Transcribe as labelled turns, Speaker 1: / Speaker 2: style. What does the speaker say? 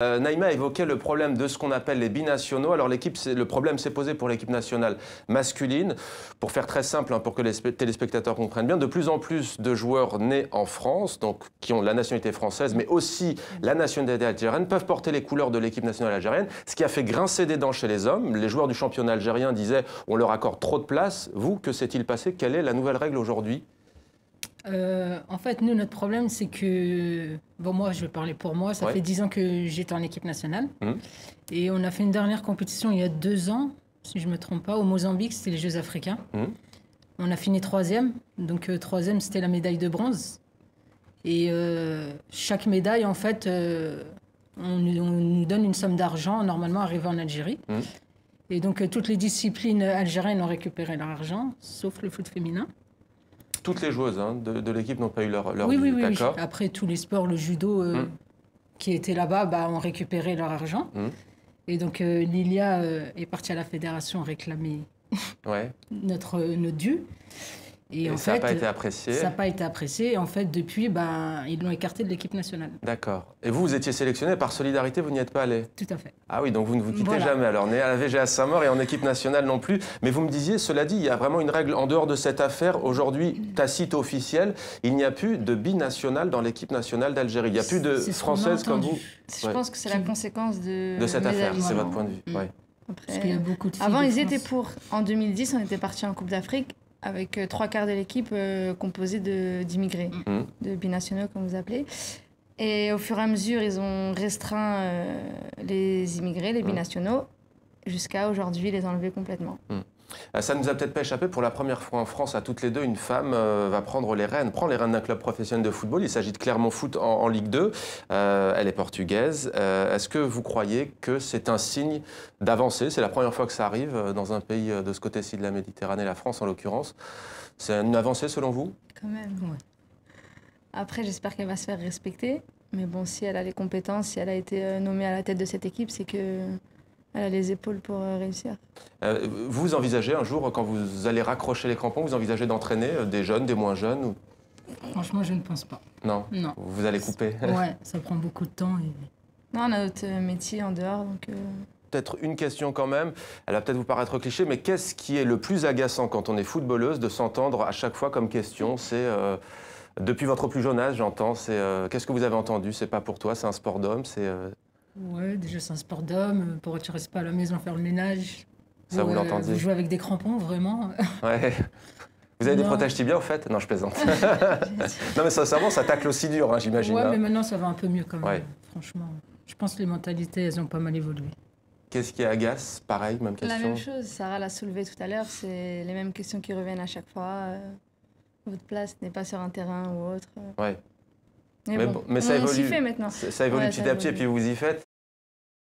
Speaker 1: Naïma a évoqué le problème de ce qu'on appelle les binationaux. Alors le problème s'est posé pour l'équipe nationale masculine. Pour faire très simple, pour que les téléspectateurs comprennent bien, de plus en plus de joueurs nés en France, donc qui ont la nationalité française, mais aussi la nationalité algérienne, peuvent porter les couleurs de l'équipe nationale algérienne, ce qui a fait grincer des dents chez les hommes. Les joueurs du championnat algérien disaient on leur accorde trop de place. Vous, que s'est-il passé? Quelle est la nouvelle règle aujourd'hui?
Speaker 2: En fait, nous, notre problème, c'est que... Bon, moi, je vais parler pour moi. Ça fait 10 ans que j'étais en équipe nationale. Et on a fait une dernière compétition il y a 2 ans, si je ne me trompe pas, au Mozambique. C'était les Jeux africains. On a fini 3e. Donc, 3e, c'était la médaille de bronze. Et chaque médaille, en fait, on nous donne une somme d'argent, normalement, arrivée en Algérie. Et donc, toutes les disciplines algériennes ont récupéré leur argent, sauf le foot féminin.
Speaker 1: Toutes les joueuses de l'équipe n'ont pas eu leur
Speaker 2: oui,
Speaker 1: billet,
Speaker 2: oui, oui.
Speaker 1: d'accord.
Speaker 2: Après, tous les sports, le judo, qui étaient là-bas, ont récupéré leur argent. Et donc, Lilia est partie à la fédération réclamer notre dû.
Speaker 1: Et ça n'a pas été apprécié.
Speaker 2: Ça n'a pas été apprécié. Et en fait, depuis, ils l'ont écarté de l'équipe nationale.
Speaker 1: D'accord. Et vous étiez sélectionné par solidarité, vous n'y êtes pas allé?
Speaker 2: Tout à fait.
Speaker 1: Ah oui, donc vous ne vous quittez jamais. Alors, né à la VGA Saint-Maur et en équipe nationale non plus. Mais vous me disiez, cela dit, il y a vraiment une règle en dehors de cette affaire, aujourd'hui tacite officielle. Il n'y a plus de binationale dans l'équipe nationale d'Algérie. Il n'y a plus de Françaises comme vous.
Speaker 3: Je pense que c'est la conséquence de
Speaker 1: cette affaire, c'est votre point de vue.
Speaker 2: Après, parce qu'il y a beaucoup de filles
Speaker 3: avant,
Speaker 2: de
Speaker 3: ils
Speaker 2: France.
Speaker 3: étaient pour. En 2010, on était partis en Coupe d'Afrique avec 3/4 de l'équipe composée d'immigrés, de binationaux, comme vous appelez. Et au fur et à mesure, ils ont restreint les immigrés, les binationaux, jusqu'à aujourd'hui les enlever complètement.
Speaker 1: Ça ne nous a peut-être pas échappé, pour la première fois en France, à toutes les deux, une femme va prendre les rênes, prend les rênes d'un club professionnel de football. Il s'agit de Clermont Foot en Ligue 2. Elle est portugaise. Est-ce que vous croyez que c'est un signe d'avancée? C'est la première fois que ça arrive dans un pays de ce côté-ci de la Méditerranée, la France en l'occurrence. C'est une avancée selon vous?
Speaker 3: Quand même, Après, j'espère qu'elle va se faire respecter. Mais bon, si elle a les compétences, si elle a été nommée à la tête de cette équipe, c'est que... Elle a les épaules pour réussir.
Speaker 1: Vous envisagez un jour, quand vous allez raccrocher les crampons, vous envisagez d'entraîner des jeunes, des moins jeunes ou...
Speaker 2: Franchement, je ne pense pas.
Speaker 1: Non. Vous allez couper.
Speaker 2: Ouais, ça prend beaucoup de temps.
Speaker 3: Non, on a notre métier en dehors, donc...
Speaker 1: Peut-être une question quand même, elle va peut-être vous paraître cliché, mais qu'est-ce qui est le plus agaçant quand on est footballeuse de s'entendre à chaque fois comme question? C'est... depuis votre plus jeune âge, j'entends, c'est... qu'est-ce que vous avez entendu? C'est pas pour toi, c'est un sport d'homme, c'est...
Speaker 2: Ouais, déjà c'est un sport d'homme. Pourquoi tu restes pas à la maison faire le ménage?
Speaker 1: Ça, vous l'entendiez?
Speaker 2: Vous jouez avec des crampons, vraiment?
Speaker 1: Ouais. Vous avez des protèges tibias au fait? Non, je plaisante. Non, mais sincèrement, ça tacle aussi dur, j'imagine.
Speaker 2: Ouais, mais maintenant ça va un peu mieux quand même.
Speaker 1: Ouais.
Speaker 2: Franchement, je pense que les mentalités, elles ont pas mal évolué.
Speaker 1: Qu'est-ce qui agace? Pareil, même question.
Speaker 3: La même chose, Sarah l'a soulevé tout à l'heure, c'est les mêmes questions qui reviennent à chaque fois. Votre place n'est pas sur un terrain ou autre.
Speaker 1: Ouais.
Speaker 3: Mais bon,
Speaker 1: ça évolue.
Speaker 3: on s'y fait maintenant.
Speaker 1: Ça évolue petit à petit et puis vous y faites.